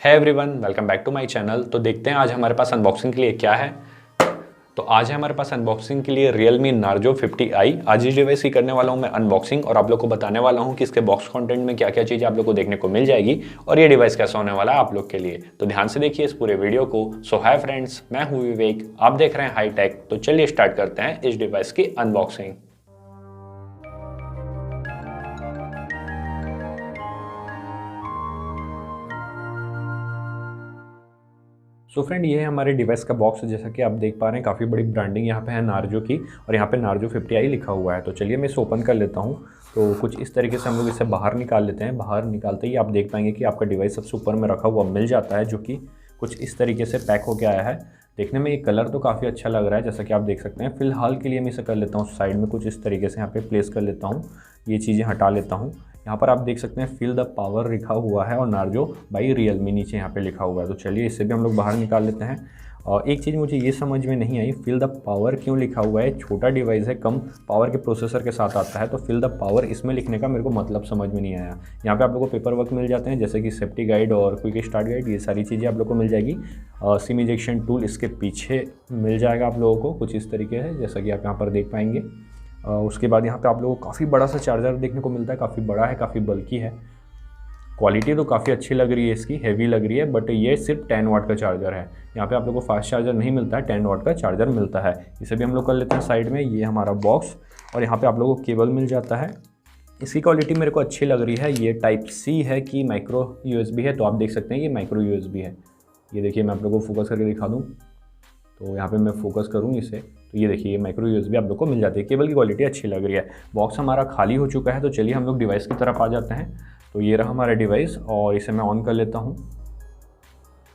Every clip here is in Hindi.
है everyone, welcome back to my channel. तो देखते हैं आज हमारे पास अनबॉक्सिंग के लिए क्या है। तो आज है हमारे पास अनबॉक्सिंग के लिए Realme Narzo 50i। आज इस डिवाइस की करने वाला हूं मैं अनबॉक्सिंग और आप लोग को बताने वाला हूं कि इसके बॉक्स कंटेंट में क्या क्या चीज़ें आप लोग को देखने को मिल जाएगी और ये डिवाइस कैसा होने वाला है आप लोग के लिए। तो ध्यान से देखिए इस पूरे वीडियो को। सो हाय फ्रेंड्स, मैं हूँ विवेक, आप देख रहे हैं हाई टेक। तो चलिए स्टार्ट करते हैं इस डिवाइस की अनबॉक्सिंग। सो फ्रेंड, ये है हमारे डिवाइस का बॉक्स। जैसा कि आप देख पा रहे हैं काफ़ी बड़ी ब्रांडिंग यहाँ पे है नार्जो की और यहाँ पे नार्जो 50i लिखा हुआ है। तो चलिए मैं इसे ओपन कर लेता हूँ। तो कुछ इस तरीके से हम लोग इसे बाहर निकाल लेते हैं। बाहर निकालते ही आप देख पाएंगे कि आपका डिवाइस सबसे ऊपर में रखा हुआ मिल जाता है, जो कि कुछ इस तरीके से पैक होकर आया है। देखने में ये कलर तो काफ़ी अच्छा लग रहा है, जैसा कि आप देख सकते हैं। फिलहाल के लिए मैं इसे कर लेता हूँ साइड में, कुछ इस तरीके से यहाँ पे प्लेस कर लेता हूँ। ये चीज़ें हटा लेता हूँ। यहाँ पर आप देख सकते हैं फील द पावर लिखा हुआ है और नार्जो बाई रियलमी नीचे यहाँ पे लिखा हुआ है। तो चलिए इसे भी हम लोग बाहर निकाल लेते हैं। और एक चीज़ मुझे ये समझ में नहीं आई, फील द पावर क्यों लिखा हुआ है। छोटा डिवाइस है, कम पावर के प्रोसेसर के साथ आता है, तो फील द पावर इसमें लिखने का मेरे को मतलब समझ में नहीं आया। यहाँ पे आप लोगों को पेपर वर्क मिल जाते हैं, जैसे कि सेफ्टी गाइड और क्विक स्टार्ट गाइड, ये सारी चीज़ें आप लोग को मिल जाएगी। सिम इजेक्शन टूल इसके पीछे मिल जाएगा आप लोगों को, कुछ इस तरीके है जैसा कि आप यहाँ पर देख पाएंगे। उसके बाद यहाँ पे आप लोगों को काफ़ी बड़ा सा चार्जर देखने को मिलता है, काफ़ी बड़ा है, काफ़ी बल्कि है। क्वालिटी तो काफ़ी अच्छी लग रही है इसकी, हैवी लग रही है, बट ये सिर्फ 10 वाट का चार्जर है। यहाँ पे आप लोगों को फास्ट चार्जर नहीं मिलता है, 10 वाट का चार्जर मिलता है। इसे भी हम लोग कर लेते हैं साइड में। ये हमारा बॉक्स और यहाँ पे आप लोगों को केबल मिल जाता है। इसकी क्वालिटी मेरे को अच्छी लग रही है। ये टाइप सी है कि माइक्रो USB है, तो आप देख सकते हैं ये माइक्रो USB है। ये देखिए, मैं आप लोगों को फोकस करके दिखा दूँ तो यहाँ पे मैं फोकस करूँ इसे, तो ये देखिए माइक्रो USB आप लोग को मिल जाती है। केबल की क्वालिटी अच्छी लग रही है। बॉक्स हमारा खाली हो चुका है, तो चलिए हम लोग डिवाइस की तरफ आ जाते हैं। तो ये रहा हमारा डिवाइस और इसे मैं ऑन कर लेता हूँ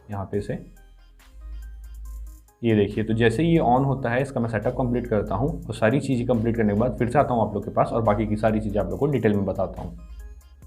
यहाँ पे से। ये देखिए, तो जैसे ही ये ऑन होता है इसका मैं सेटअप कंप्लीट करता हूँ और सारी चीज़ें कंप्लीट करने के बाद फिर से आता हूँ आप लोग के पास और बाकी की सारी चीज़ें आप लोग को डिटेल में बताता हूँ।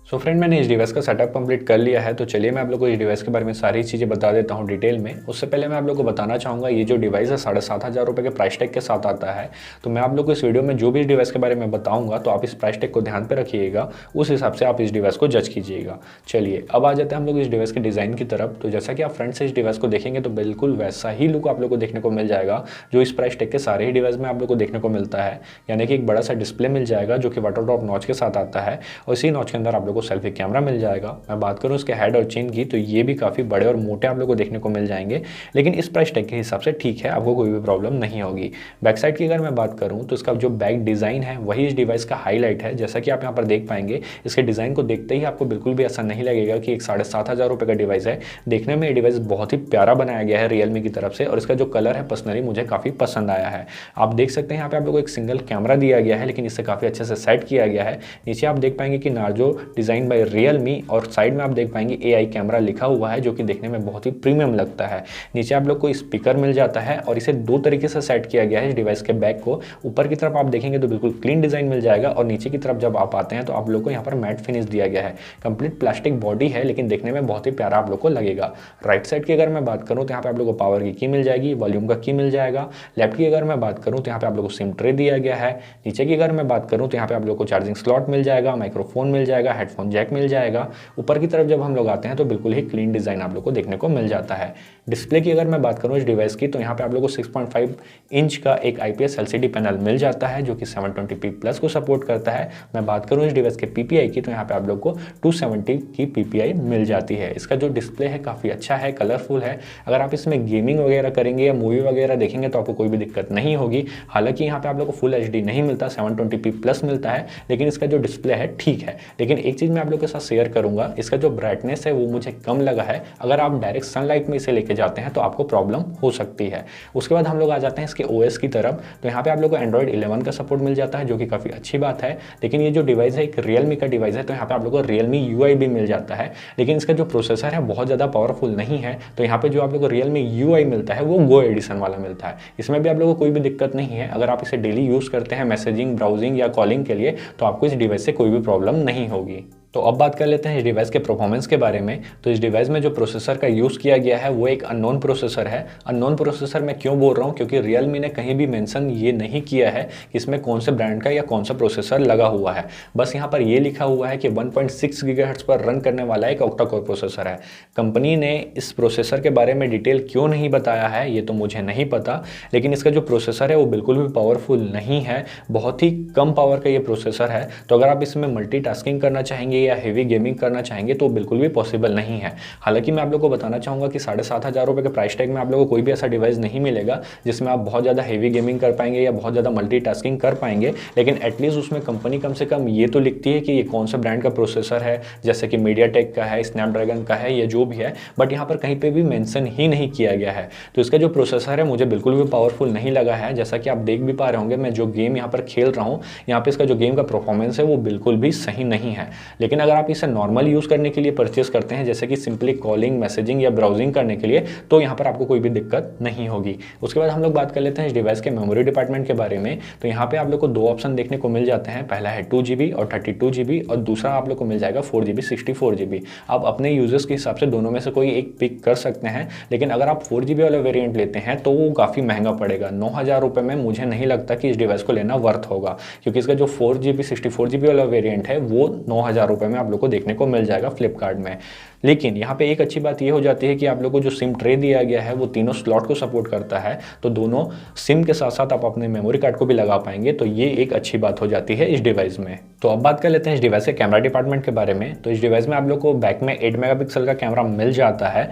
सो फ्रेंड, मैंने इस डिवाइस का सेटअप कंप्लीट कर लिया है। तो चलिए मैं आप लोगों को इस डिवाइस के बारे में सारी चीज़ें बता देता हूँ डिटेल में। उससे पहले मैं आप लोगों को बताना चाहूँगा, ये जो डिवाइस है 7,500 रुपये के प्राइस टैग के साथ आता है। तो मैं आप लोग को इस वीडियो में जो भी इस डिवाइस के बारे में बताऊँगा, तो आप इस प्राइस टैग को ध्यान पर रखिएगा, उस हिसाब से आप इस डिवाइस को जज कीजिएगा। चलिए अब आ जाते हैं हम लोग इस डिवाइस के डिज़ाइन की तरफ। तो जैसा कि आप फ्रंट से इस डिवाइस को देखेंगे तो बिल्कुल वैसा ही लुक आप लोग को देखने को मिल जाएगा जो इस प्राइस टैग के सारे ही डिवाइस में आप लोग को देखने को मिलता है। यानी कि एक बड़ा सा डिस्प्ले मिल जाएगा जो कि वाटर ड्रॉप नॉच के साथ आता है और इसी नॉच के अंदर आप लोग को सेल्फी कैमरा मिल जाएगा। मैं बात करूं इसके हेड और चेन की, तो ये भी काफ़ी बड़े और मोटे आप लोगों को देखने को मिल जाएंगे, लेकिन इस प्राइस टैग के हिसाब से ठीक है, आपको कोई भी प्रॉब्लम नहीं होगी। बैक साइड की अगर मैं बात करूं तो इसका जो बैक डिज़ाइन है वही इस डिवाइस का हाईलाइट है। जैसा कि आप यहाँ पर देख पाएंगे, इसके डिज़ाइन को देखते ही आपको बिल्कुल भी ऐसा नहीं लगेगा कि एक 7,500 रुपये का डिवाइस है। देखने में ये डिवाइस बहुत ही प्यारा बनाया गया है रियलमी की तरफ से और इसका जो कलर है पर्सनली मुझे काफ़ी पसंद आया है। आप देख सकते हैं यहाँ पे आप लोगों को एक सिंगल कैमरा दिया गया है, लेकिन इसे काफ़ी अच्छे से सेट किया गया है। नीचे आप देख पाएंगे कि नार्जो डिज़ाइन बाय रियलमी और साइड में आप देख पाएंगे AI कैमरा लिखा हुआ है, जो कि देखने में बहुत ही प्रीमियम लगता है। नीचे आप लोग को स्पीकर मिल जाता है और इसे दो तरीके से सेट किया गया है इस डिवाइस के बैक को। ऊपर की तरफ आप देखेंगे तो बिल्कुल क्लीन डिजाइन मिल जाएगा और नीचे की तरफ जब आप आते हैं तो आप लोग को यहाँ पर मैट फिनिश दिया गया है। कंप्लीट प्लास्टिक बॉडी है, लेकिन देखने में बहुत ही प्यारा आप लोग को लगेगा। राइट साइड की अगर मैं बात करूँ तो यहाँ पे आप लोग को पावर की मिल जाएगी, वॉल्यूम का की मिल जाएगा। लेफ्ट की अगर मैं बात करूँ तो यहाँ पे आप लोग को सिम ट्रे दिया गया है। नीचे की अगर मैं बात करूँ तो यहाँ पे आप लोग को चार्जिंग स्लॉट मिल जाएगा, माइक्रोफोन मिल जाएगा, हेडफोन जैक मिल जाएगा। ऊपर की तरफ जब हम लोग आते हैं तो बिल्कुल ही क्लीन डिज़ाइन आप लोग को देखने को मिल जाता है। डिस्प्ले की अगर मैं बात करूं इस डिवाइस की, तो यहाँ पे आप लोगों को 6.5 इंच का एक IPS LCD पैनल मिल जाता है जो कि 720p प्लस को सपोर्ट करता है। मैं बात करूं इस डिवाइस के PPI की, तो यहाँ पे आप लोग को 270 की PPI मिल जाती है। इसका जो डिस्प्ले है काफ़ी अच्छा है, कलरफुल है। अगर आप इसमें गेमिंग वगैरह करेंगे या मूवी वगैरह देखेंगे तो आपको कोई भी दिक्कत नहीं होगी। हालांकि यहाँ पे आप लोग को फुल HD नहीं मिलता, 720p प्लस मिलता है, लेकिन इसका जो डिस्प्ले है ठीक है। लेकिन एक चीज़ मैं आप लोग के साथ शेयर करूँगा, इसका जो ब्राइटनेस है वो मुझे कम लगा है। अगर आप डायरेक्ट सनलाइट में इसे लेके जाते हैं तो आपको प्रॉब्लम हो सकती है। उसके बाद हम लोग आ जाते हैं इसके OS की तरफ। तो यहाँ पे आप लोग को Android 11 का सपोर्ट मिल जाता है, जो कि काफ़ी अच्छी बात है। लेकिन ये जो डिवाइस है एक रियलमी का डिवाइस है, तो यहाँ पे आप लोग को Realme UI भी मिल जाता है, लेकिन इसका जो प्रोसेसर है बहुत ज़्यादा पावरफुल नहीं है। तो यहाँ पे जो आप लोग को Realme UI मिलता है वो गो एडिशन वाला मिलता है। इसमें भी आप लोगों को कोई भी दिक्कत नहीं है। अगर आप इसे डेली यूज़ करते हैं मैसेजिंग, ब्राउजिंग या कॉलिंग के लिए, तो आपको इस डिवाइस से कोई भी प्रॉब्लम नहीं होगी। तो अब बात कर लेते हैं इस डिवाइस के परफॉर्मेंस के बारे में। तो इस डिवाइस में जो प्रोसेसर का यूज़ किया गया है वो एक अननोन प्रोसेसर है। अननोन प्रोसेसर मैं क्यों बोल रहा हूँ, क्योंकि रियलमी ने कहीं भी मेंशन ये नहीं किया है कि इसमें कौन से ब्रांड का या कौन सा प्रोसेसर लगा हुआ है। बस यहाँ पर ये लिखा हुआ है कि 1.6 गीगाहर्ट्ज़ पर रन करने वाला एक ऑक्टा कोर प्रोसेसर है। कंपनी ने इस प्रोसेसर के बारे में डिटेल क्यों नहीं बताया है ये तो मुझे नहीं पता, लेकिन इसका जो प्रोसेसर है वो बिल्कुल भी पावरफुल नहीं है, बहुत ही कम पावर का ये प्रोसेसर है। तो अगर आप इसमें मल्टीटास्किंग करना चाहेंगे या हेवी गेमिंग करना चाहेंगे तो बिल्कुल भी पॉसिबल नहीं है। हालांकि मैं आप लोगों को बताना चाहूँगा कि 7,500 रुपये के प्राइस टैग में आप लोगों को कोई भी ऐसा डिवाइस नहीं मिलेगा जिसमें आप बहुत ज़्यादा हेवी गेमिंग कर पाएंगे या बहुत ज़्यादा मल्टीटास्किंग कर पाएंगे। लेकिन एटलीस्ट उसमें कंपनी कम से कम ये तो लिखती है कि ये कौन सा ब्रांड का प्रोसेसर है, जैसे कि मीडियाटेक का है, स्नैपड्रैगन का है, या जो भी है, बट यहाँ पर कहीं पर भी मेंशन ही नहीं किया गया है। तो इसका जो प्रोसेसर है मुझे बिल्कुल भी पावरफुल नहीं लगा है। जैसा कि आप देख भी पा रहे होंगे, मैं जो गेम यहाँ पर खेल रहा हूँ, यहाँ पर इसका जो गेम का परफॉर्मेंस है वो बिल्कुल भी सही नहीं है। लेकिन अगर आप इसे नॉर्मल यूज़ करने के लिए परचेस करते हैं, जैसे कि सिंपली कॉलिंग, मैसेजिंग या ब्राउजिंग करने के लिए, तो यहाँ पर आपको कोई भी दिक्कत नहीं होगी। उसके बाद हम लोग बात कर लेते हैं इस डिवाइस के मेमोरी डिपार्टमेंट के बारे में। तो यहाँ पे आप लोग को दो ऑप्शन देखने को मिल जाते हैं, पहला है 2GB और 32GB, और दूसरा आप लोग को मिल जाएगा 4GB 64GB। आप अपने यूजर्स के हिसाब से दोनों में से कोई एक पिक कर सकते हैं। लेकिन अगर आप 4GB वाला वेरियंट लेते हैं तो वो काफ़ी महंगा पड़ेगा। 9,000 रुपये में मुझे नहीं लगता कि इस डिवाइस को लेना वर्थ होगा, क्योंकि इसका जो 4GB 64GB वाला वेरियंट है वो 9,000 रुपये में आप लोग को देखने को मिल जाएगा फ्लिपकार्ट में। लेकिन यहाँ पे एक अच्छी बात ये हो जाती है कि आप लोगों को जो सिम ट्रे दिया गया है वो तीनों स्लॉट को सपोर्ट करता है, तो दोनों सिम के साथ साथ आप अपने मेमोरी कार्ड को भी लगा पाएंगे। तो ये एक अच्छी बात हो जाती है इस डिवाइस में। तो अब बात कर लेते हैं इस डिवाइस के कैमरा डिपार्टमेंट के बारे में। तो इस डिवाइस में आप लोग को बैक में 8 मेगापिक्सल का कैमरा मिल जाता है।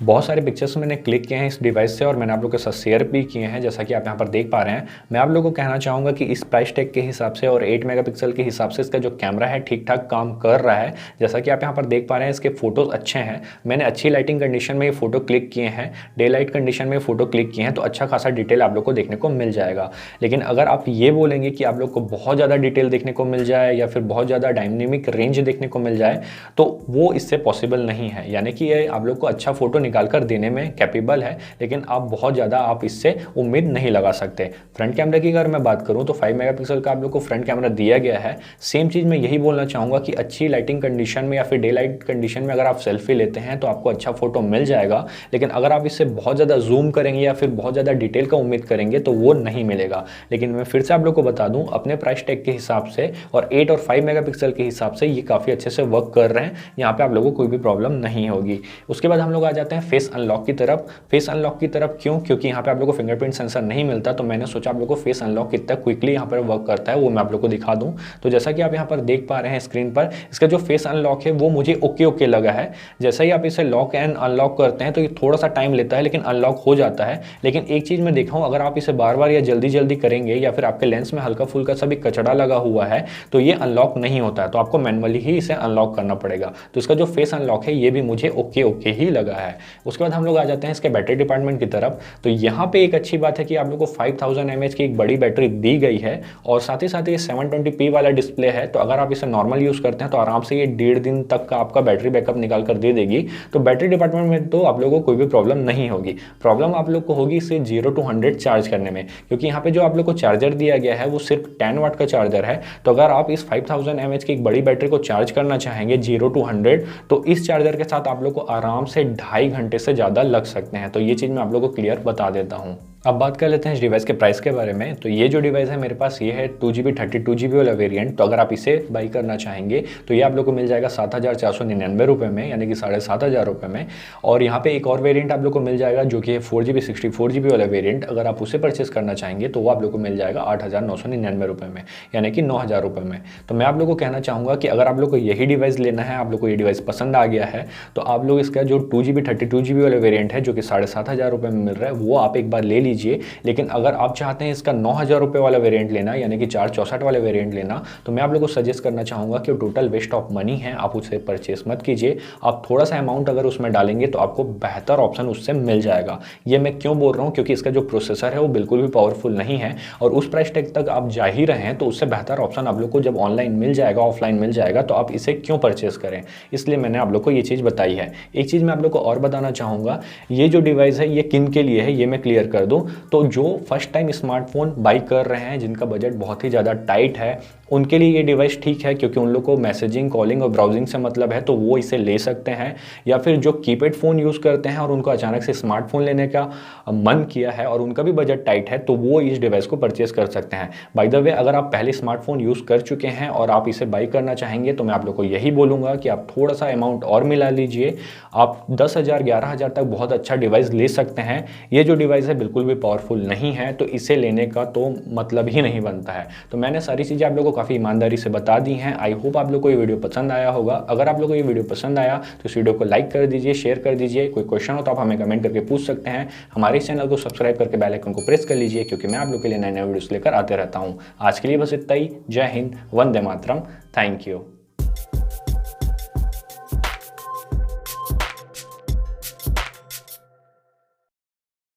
बहुत सारे पिक्चर्स मैंने क्लिक किए हैं इस डिवाइस से और मैंने आप लोगों के साथ शेयर भी किए हैं, जैसा कि आप यहाँ पर देख पा रहे हैं। मैं आप लोगों को कहना चाहूँगा कि इस प्राइस टैग के हिसाब से और 8 मेगापिक्सल के हिसाब से इसका जो कैमरा है ठीक ठाक काम कर रहा है। जैसा कि आप यहाँ पर देख पा रहे हैं, इसके फोटोज़ अच्छे हैं। मैंने अच्छी लाइटिंग कंडीशन में ये फोटो क्लिक किए हैं, डे लाइट कंडीशन में फोटो क्लिक किए हैं, तो अच्छा खासा डिटेल आप लोग को देखने को मिल जाएगा। लेकिन अगर आप ये बोलेंगे कि आप लोग को बहुत ज़्यादा डिटेल देखने को मिल जाए या फिर बहुत ज़्यादा डायनेमिक रेंज देखने को मिल जाए, तो वो इससे पॉसिबल नहीं है। यानी कि ये आप लोग को अच्छा फोटो निकाल कर देने में कैपेबल है, लेकिन आप बहुत ज़्यादा आप इससे उम्मीद नहीं लगा सकते। फ्रंट कैमरे की अगर मैं बात करूं तो 5 मेगापिक्सल का आप लोग को फ्रंट कैमरा दिया गया है। सेम चीज़ मैं यही बोलना चाहूँगा कि अच्छी लाइटिंग कंडीशन में या फिर डे लाइट कंडीशन में अगर आप सेल्फी लेते हैं तो आपको अच्छा फोटो मिल जाएगा। लेकिन अगर आप इससे बहुत ज़्यादा जूम करेंगे या फिर बहुत ज़्यादा डिटेल का उम्मीद करेंगे तो वो नहीं मिलेगा। लेकिन मैं फिर से आप लोग को बता दूँ, अपने प्राइस टैग के हिसाब से और 8 और 5 मेगापिक्सल के हिसाब से ये काफ़ी अच्छे से वर्क कर रहे हैं। यहाँ पर आप लोगों को कोई भी प्रॉब्लम नहीं होगी। उसके बाद हम लोग आ जाते हैं फेस अनलॉक की तरफ। फेस अनलॉक की तरफ क्यों? क्योंकि यहाँ पे आप लोगों को फिंगरप्रिंट सेंसर नहीं मिलता, तो मैंने सोचा आप लोगों को फेस अनलॉक कितना क्विकली यहाँ पर वर्क करता है वो मैं आप लोगों को दिखा दूँ। तो जैसा कि आप यहाँ पर देख पा रहे हैं स्क्रीन पर, इसका जो फेस अनलॉक है वो मुझे ओके लगा है। जैसा ही आप इसे लॉक एंड अनलॉक करते हैं तो ये थोड़ा सा टाइम लेता है, लेकिन अनलॉक हो जाता है। लेकिन एक चीज़ मैं देखा हूँ, अगर आप इसे बार बार या जल्दी करेंगे या फिर आपके लेंस में हल्का फुल्का सा भी कचड़ा लगा हुआ है तो ये अनलॉक नहीं होता है, तो आपको मैनुअली ही इसे अनलॉक करना पड़ेगा। तो इसका जो फेस अनलॉक है ये भी मुझे ओके ही लगा है। उसके बाद हम लोग आ जाते हैं इसके बैटरी डिपार्टमेंट की तरफ। तो यहाँ पे एक अच्छी बात है कि आप लोग को 5000 mAh की एक बड़ी बैटरी दी गई है और साथ ही साथ ये 720p वाला डिस्प्ले है। तो अगर आप इसे नॉर्मल यूज़ करते हैं तो आराम से ये 1.5 दिन तक का आपका बैटरी बैकअप निकाल कर दे देगी। तो बैटरी डिपार्टमेंट में तो आप लोगों को कोई भी प्रॉब्लम नहीं होगी। प्रॉब्लम आप लोग को होगी इसे 0 to 100 चार्ज करने में, क्योंकि यहाँ पे जो आप लोग को चार्जर दिया गया है वो सिर्फ 10 वाट का चार्जर है। तो अगर आप इस 5000 mAh की एक बड़ी बैटरी को चार्ज करना चाहेंगे 0 to 100, तो इस चार्जर के साथ आप लोग को आराम से 2.5 घंटे से ज़्यादा लग सकते हैं। तो ये चीज़ मैं आप लोग को क्लियर बता देता हूँ। अब बात कर लेते हैं इस डिवाइस के प्राइस के बारे में। तो ये जो डिवाइस है मेरे पास ये है 2GB 32GB वाला वेरिएंट। तो अगर आप इसे बाई करना चाहेंगे तो ये आप लोग को मिल जाएगा 7,499 रुपये में, यानी कि 7,500 रुपये में। और यहाँ पे एक और वेरिएंट आप लोग को मिल जाएगा जो कि है 4GB 64GB वाला वेरिएंट। अगर आप उसे परचेस करना चाहेंगे तो वो आप लोग को मिल जाएगा 8,999 रुपये में, यानी कि 9,000 रुपये में। तो मैं आप लोग को कहना चाहूँगा कि अगर आप लोग को यही डिवाइस लेना है, आप लोग को ये डिवाइस पसंद आ गया है, तो आप लोग इसका जो 2GB 32GB वाला वेरिएंट है जो कि 7,500 रुपये में मिल रहा है वो आप एक बार ले लीजिए। लेकिन अगर आप चाहते हैं इसका 9,000 रुपये वाला वेरिएंट लेना, यानी कि 464 वाले वेरिएंट लेना, तो मैं आप लोगों को सजेस्ट करना चाहूँगा कि टोटल वेस्ट ऑफ मनी है, आप उसे परचेस मत कीजिए। आप थोड़ा सा अमाउंट अगर उसमें डालेंगे तो आपको बेहतर ऑप्शन उससे मिल जाएगा। ये मैं क्यों बोल रहा हूँ? क्योंकि इसका जो प्रोसेसर है वो बिल्कुल भी पावरफुल नहीं है और उस प्राइस टैग तक आप जा ही रहे हैं तो उससे बेहतर ऑप्शन आप लोग को जब ऑनलाइन मिल जाएगा, ऑफलाइन मिल जाएगा, तो आप इसे क्यों परचेस करें। इसलिए मैंने आप लोग को ये चीज़ बताई है। एक चीज़ मैं आप लोग को और बताना चाहूँगा, ये जो डिवाइस है ये किन के लिए है ये मैं क्लियर कर दूँ। तो जो फर्स्ट टाइम स्मार्टफोन बाई कर रहे हैं, जिनका बजट बहुत ही ज़्यादा टाइट है उनके लिए ये डिवाइस ठीक है, क्योंकि उन लोग को मैसेजिंग, कॉलिंग और ब्राउजिंग से मतलब है, तो वो इसे ले सकते हैं। या फिर जो कीपैड फ़ोन यूज़ करते हैं और उनको अचानक से स्मार्टफोन लेने का मन किया है और उनका भी बजट टाइट है, तो वो इस डिवाइस को परचेस कर सकते हैं। बाय द वे, अगर आप पहले स्मार्टफोन यूज़ कर चुके हैं और आप इसे बाई करना चाहेंगे, तो मैं आप लोग को यही बोलूँगा कि आप थोड़ा सा अमाउंट और मिला लीजिए। आप 10,000 11,000 तक बहुत अच्छा डिवाइस ले सकते हैं। ये जो डिवाइस है बिल्कुल भी पावरफुल नहीं है, तो इसे लेने का तो मतलब ही नहीं बनता है। तो मैंने सारी चीज़ें आप लोगों को काफ़ी ईमानदारी से बता दी हैं। आई होप आप लोग को ये वीडियो पसंद आया होगा। अगर आप लोग को ये वीडियो पसंद आया तो इस वीडियो को लाइक कर दीजिए, शेयर कर दीजिए। कोई क्वेश्चन हो तो आप हमें कमेंट करके पूछ सकते हैं। हमारे इस चैनल को सब्सक्राइब करके बेल आइकन को प्रेस कर लीजिए, क्योंकि मैं आप लोग के लिए नए नए वीडियोस लेकर आते रहता हूँ। आज के लिए बस इतना ही। जय हिंद, वंदे मातरम, थैंक यू।